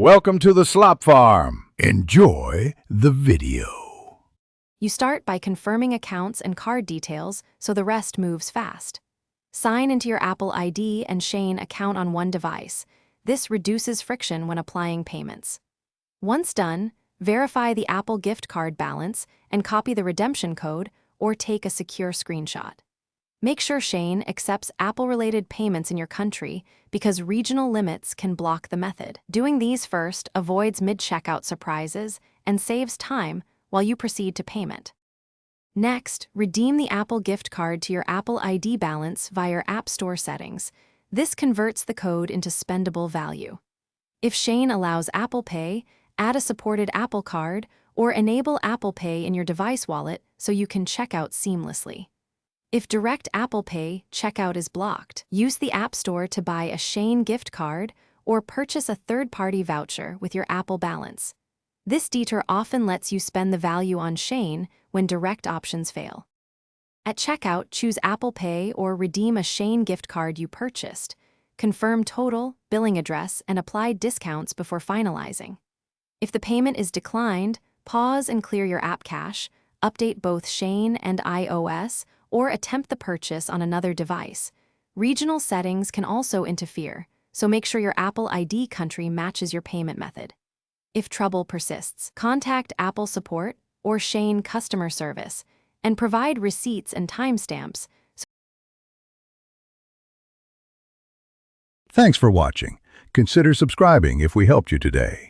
Welcome to the Slop Farm. Enjoy the video. You start by confirming accounts and card details so the rest moves fast. Sign into your Apple ID and Shein account on one device. This reduces friction when applying payments. Once done, verify the Apple gift card balance and copy the redemption code or take a secure screenshot. Make sure Shein accepts Apple-related payments in your country because regional limits can block the method. Doing these first avoids mid-checkout surprises and saves time while you proceed to payment. Next, redeem the Apple gift card to your Apple ID balance via your App Store settings. This converts the code into spendable value. If Shein allows Apple Pay, add a supported Apple Card or enable Apple Pay in your device wallet so you can check out seamlessly. If direct Apple Pay checkout is blocked, use the App Store to buy a Shein gift card or purchase a third-party voucher with your Apple balance. This detour often lets you spend the value on Shein when direct options fail. At checkout, choose Apple Pay or redeem a Shein gift card you purchased. Confirm total, billing address, and apply discounts before finalizing. If the payment is declined, pause and clear your app cache, update both Shein and iOS, or attempt the purchase on another device. Regional settings can also interfere, so make sure your Apple ID country matches your payment method. If trouble persists, contact Apple Support or Shein customer service and provide receipts and timestamps. Thanks for watching. Consider subscribing if we helped you today.